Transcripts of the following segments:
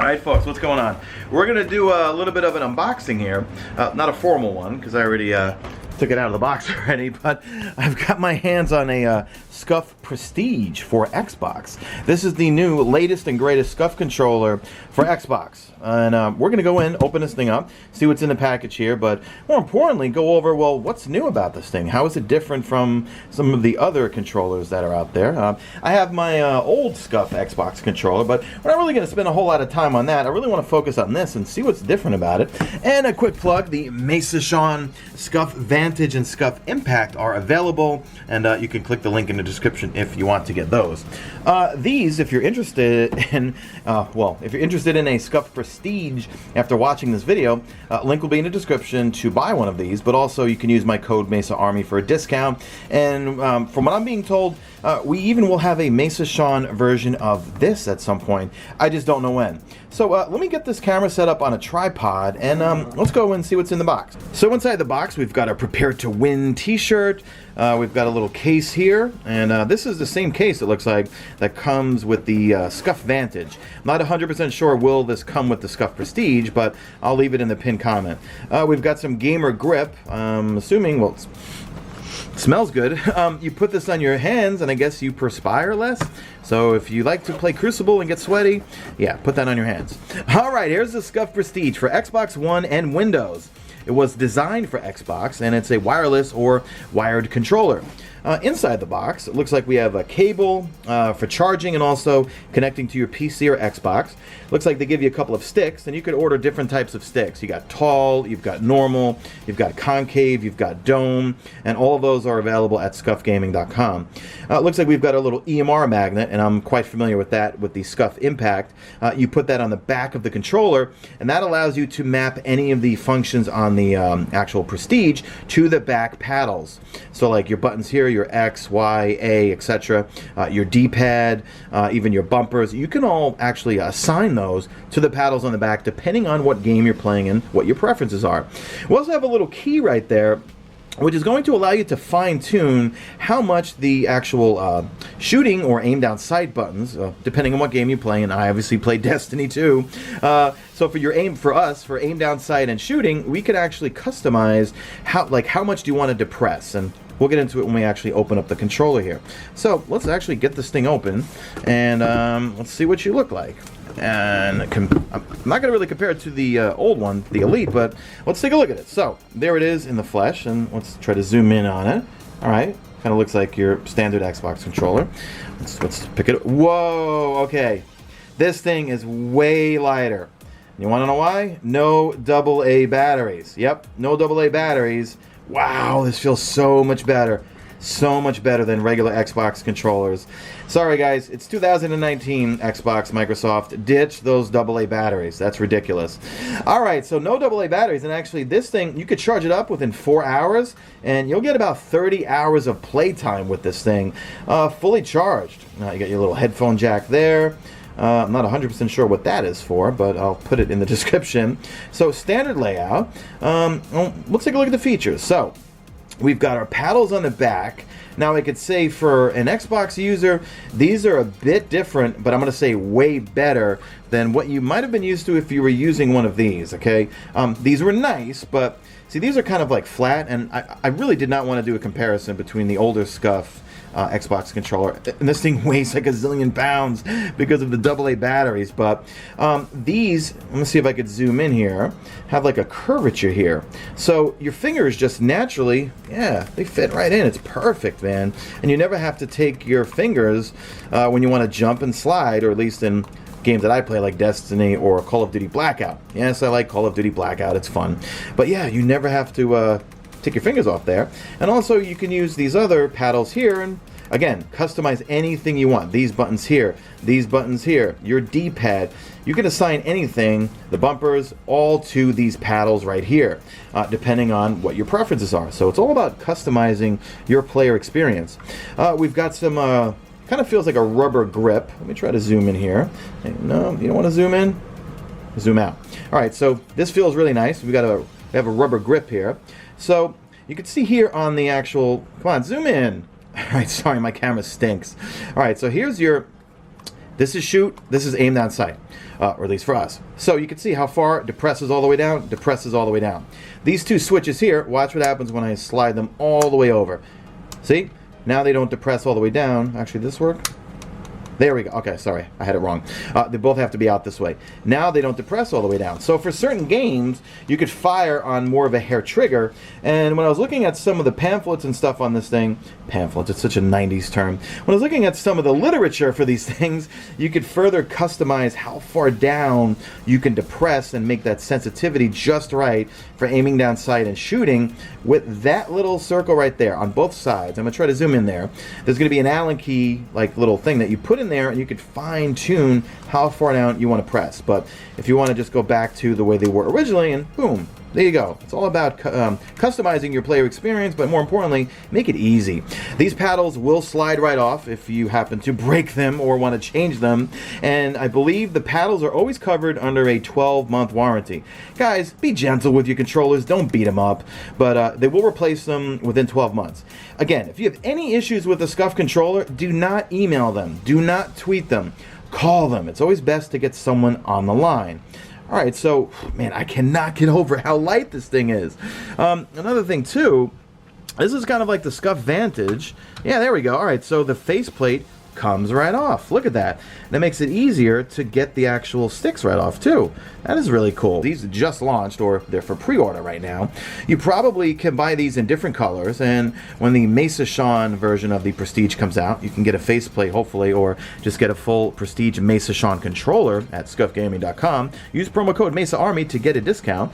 Alright folks, what's going on? We're going to do a little bit of an unboxing here. Not a formal one, because I already took it out of the box already, but I've got my hands on a SCUF Prestige for Xbox. This is the new latest and greatest SCUF controller for Xbox. And we're going to go in, open this thing up, see what's in the package here, but more importantly, go over, well, what's new about this thing? How is it different from some of the other controllers that are out there? I have my old SCUF Xbox controller, but we're not really going to spend a whole lot of time on that. I really want to focus on this and see what's different about it. And a quick plug, the Mesa SCUF Vantage and SCUF Impact are available, and you can click the link in the description if you want to get those. These, if you're interested in, if you're interested in a SCUF Prestige after watching this video, link will be in the description to buy one of these, but also you can use my code Mesa Army for a discount. And from what I'm being told, we even will have a Mesa version of this at some point. I just don't know when. So let me get this camera set up on a tripod, and let's go and see what's in the box. So inside the box, we've got a Prepare to Win t-shirt. We've got a little case here, and this is the same case, it looks like, that comes with the SCUF Vantage. I'm not 100% sure will this come with the SCUF Prestige, but I'll leave it in the pinned comment. We've got some gamer grip, assuming, well, it smells good. You put this on your hands, and I guess you perspire less. So if you like to play Crucible and get sweaty, yeah, put that on your hands. All right, here's the SCUF Prestige for Xbox One and Windows. It was designed for Xbox, and it's a wireless or wired controller. Inside the box, it looks like we have a cable for charging and also connecting to your PC or Xbox. Looks like they give you a couple of sticks, and you could order different types of sticks. You got tall, you've got normal, you've got concave, you've got dome, and all of those are available at scufgaming.com. Looks like we've got a little EMR magnet, and I'm quite familiar with that with the SCUF Impact. You put that on the back of the controller, and that allows you to map any of the functions on the actual Prestige to the back paddles. So like your buttons here, your X, Y, A, etc., your D-pad, even your bumpers, you can all actually assign those to the paddles on the back depending on what game you're playing and what your preferences are. We also have a little key right there, which is going to allow you to fine-tune how much the actual shooting or aim-down sight buttons, depending on what game you play, and I obviously play Destiny 2. So for your aim, for us, for aim-down sight and shooting, we could actually customize how much do you want to depress, and we'll get into it when we actually open up the controller here. So let's actually get this thing open, and let's see what you look like. And I'm not going to really compare it to the old one, the Elite, but let's take a look at it. So there it is in the flesh, and let's try to zoom in on it. All right, kind of looks like your standard Xbox controller. Let's pick it up. Whoa, okay. This thing is way lighter. You want to know why? No AA batteries. Yep, no AA batteries. Wow, this feels so much better. So much better than regular Xbox controllers. Sorry guys, it's 2019, Xbox, Microsoft. Ditch those AA batteries. That's ridiculous. Alright, so no AA batteries, and actually this thing, you could charge it up within 4 hours, and you'll get about 30 hours of playtime with this thing, fully charged. Now you got your little headphone jack there. I'm not 100% sure what that is for, but I'll put it in the description. So standard layout. Let's take a look at the features. So we've got our paddles on the back. Now I could say for an Xbox user, these are a bit different, but I'm going to say way better than what you might have been used to if you were using one of these, okay? These were nice, but see, these are kind of like flat, and I really did not want to do a comparison between the older SCUF Xbox controller, and this thing weighs like a zillion pounds because of the AA batteries, but these, let me see if I could zoom in here, have like a curvature here, so your fingers just naturally, yeah, they fit right in. It's perfect, man, and you never have to take your fingers when you want to jump and slide, or at least in games that I play like Destiny or Call of Duty Blackout. Yes, I like Call of Duty Blackout, it's fun, but yeah, you never have to take your fingers off there. And also you can use these other paddles here and again customize anything you want. These buttons here, your D-pad, you can assign anything, the bumpers, all to these paddles right here, depending on what your preferences are. So it's all about customizing your player experience. We've got some kind of feels like a rubber grip. Let me try to zoom in here. No, you don't want to zoom in, zoom out. All right, so this feels really nice. We have a rubber grip here. So you can see here on the actual, come on, zoom in. All right, sorry, my camera stinks. All right, so here's your This is shoot, this is aim down sight, or at least for us. So you can see how far it depresses all the way down, depresses all the way down. These two switches here, watch what happens when I slide them all the way over. See? Now they don't depress all the way down. Actually, does this work? There we go. Okay, sorry. I had it wrong. They both have to be out this way. Now they don't depress all the way down. So for certain games, you could fire on more of a hair trigger. And when I was looking at some of the pamphlets and stuff on this thing, pamphlets, it's such a 90s term. When I was looking at some of the literature for these things, you could further customize how far down you can depress and make that sensitivity just right for aiming down sight and shooting with that little circle right there on both sides. I'm going to try to zoom in there. There's going to be an Allen key like little thing that you put in there, and you could fine tune how far down you want to press. But if you want to just go back to the way they were originally, and boom, there you go. It's all about customizing your player experience, but more importantly, make it easy. These paddles will slide right off if you happen to break them or want to change them. And I believe the paddles are always covered under a 12-month warranty. Guys, be gentle with your controllers. Don't beat them up. But they will replace them within 12 months. Again, if you have any issues with the SCUF controller, do not email them. Do not tweet them. Call them. It's always best to get someone on the line. All right, so, man, I cannot get over how light this thing is. Another thing, too, this is kind of like the SCUF Vantage. Yeah, there we go. All right, so the faceplate comes right off. Look at that. That makes it easier to get the actual sticks right off, too. That is really cool. These just launched, or they're for pre-order right now. You probably can buy these in different colors, and when the Mesa version of the Prestige comes out, you can get a faceplate, hopefully, or just get a full Prestige Mesa controller at SCUFgaming.com. Use promo code MESAARMY to get a discount.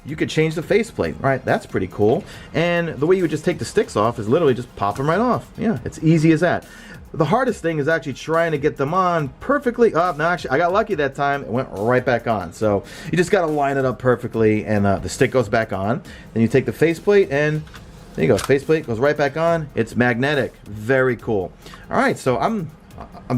You could change the faceplate, right? That's pretty cool. And the way you would just take the sticks off is literally just pop them right off. Yeah, it's easy as that. The hardest thing is actually trying to get them on perfectly. Oh, no, actually, I got lucky that time. It went right back on. So you just got to line it up perfectly, and the stick goes back on. Then you take the faceplate, and there you go. Faceplate goes right back on. It's magnetic. Very cool. All right, so I'm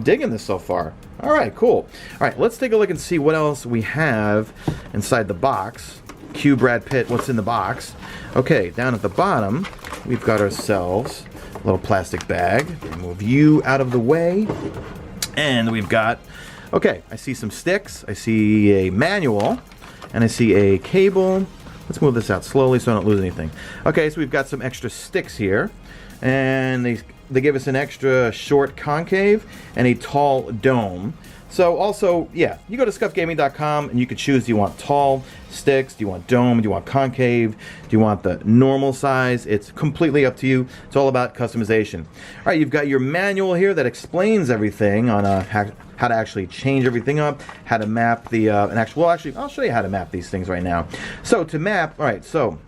digging this so far. All right, cool. All right, let's take a look and see what else we have inside the box. Cue Brad Pitt, what's in the box? Okay, down at the bottom, we've got ourselves a little plastic bag. Move you out of the way. And we've got, okay, I see some sticks. I see a manual. And I see a cable. Let's move this out slowly so I don't lose anything. Okay, so we've got some extra sticks here. And they give us an extra short concave and a tall dome. So also, yeah, you go to SCUFgaming.com and you can choose, do you want tall sticks, do you want dome, do you want concave, do you want the normal size? It's completely up to you. It's all about customization. All right, you've got your manual here that explains everything on how to actually change everything up, how to map the, well, actually, I'll show you how to map these things right now. So to map, all right, so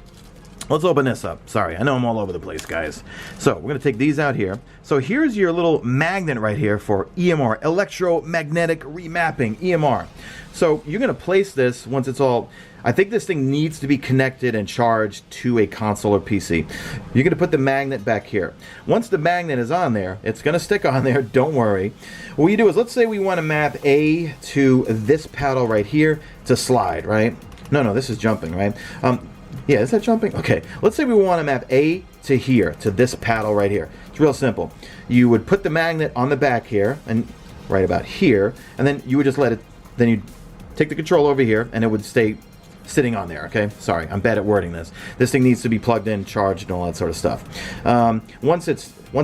let's open this up. Sorry, I know I'm all over the place, guys. So we're going to take these out here. So here's your little magnet right here for EMR, electromagnetic remapping, EMR. So you're going to place this once it's all, I think this thing needs to be connected and charged to a console or PC. You're going to put the magnet back here. Once the magnet is on there, it's going to stick on there, don't worry. What you do is, let's say we want to map A to this paddle right here to slide, right? No, this is jumping, right? Yeah, is that jumping? Okay, let's say we want to map A to here, to this paddle right here. It's real simple. You would put the magnet on the back here, and right about here, and then you would just let it, then you'd take the control over here, and it would stay sitting on there, okay? Sorry, I'm bad at wording this. This thing needs to be plugged in, charged, and all that sort of stuff. Once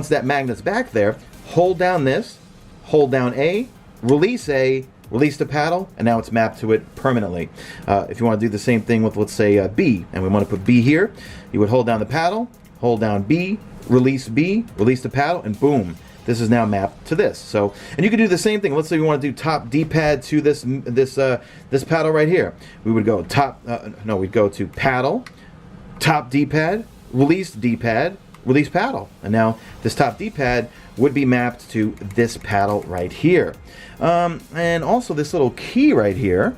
that magnet's back there, hold down this, hold down A, release A, release the paddle, and now it's mapped to it permanently. If you want to do the same thing with, let's say, B, and we want to put B here, you would hold down the paddle, hold down B, release the paddle, and boom, this is now mapped to this. So, and you can do the same thing. Let's say we want to do top D-pad to this paddle right here. We would go we'd go to paddle, top D-pad, release D-pad, release paddle, and now this top D-pad would be mapped to this paddle right here. And also this little key right here.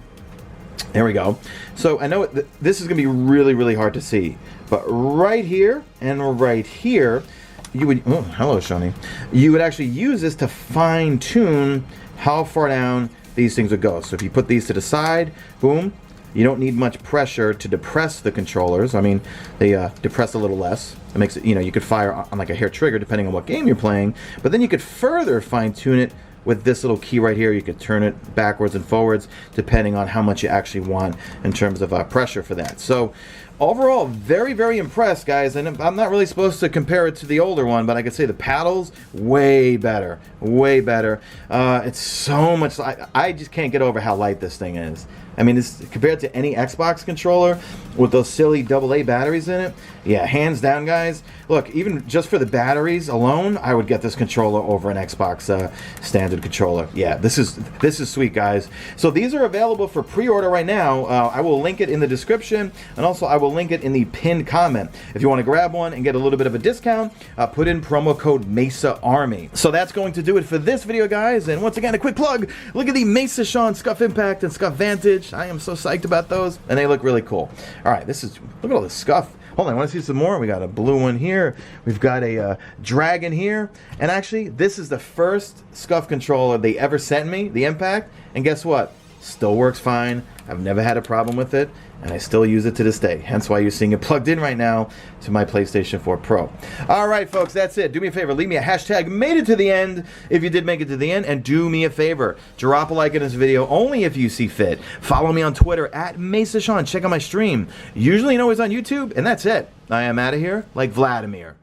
There we go. So I know this is going to be really, really hard to see, but right here and right here, you would, oh, hello, Shani. You would actually use this to fine tune how far down these things would go. So if you put these to the side, boom, you don't need much pressure to depress the controllers. I mean, they depress a little less. It makes it, you know, you could fire on like a hair trigger depending on what game you're playing, but then you could further fine tune it with this little key right here, you can turn it backwards and forwards depending on how much you actually want in terms of pressure for that. So overall, very, very impressed, guys. And I'm not really supposed to compare it to the older one, but I could say the paddles, way better. Way better. It's so much... I just can't get over how light this thing is. I mean, this, compared to any Xbox controller with those silly AA batteries in it, yeah, hands down, guys. Look, even just for the batteries alone, I would get this controller over an Xbox standard controller. Yeah, this is sweet, guys. So these are available for pre-order right now. I will link it in the description, and also I will link it in the pinned comment. If you want to grab one and get a little bit of a discount, put in promo code MESAARMY. So that's going to do it for this video, guys. And once again, a quick plug. Look at the Mesa SCUF Impact and SCUF Vantage. I am so psyched about those, and they look really cool. All right, look at all this SCUF. Hold on, I want to see some more. We got a blue one here. We've got a dragon here. And actually, this is the first SCUF controller they ever sent me, the Impact. And guess what? Still works fine. I've never had a problem with it, and I still use it to this day. Hence why you're seeing it plugged in right now to my PlayStation 4 Pro. All right, folks, that's it. Do me a favor. Leave me a hashtag made it to the end if you did make it to the end. And do me a favor. Drop a like in this video only if you see fit. Follow me on Twitter at MesaSean. Check out my stream. Usually and always on YouTube. And that's it. I am out of here like Vladimir.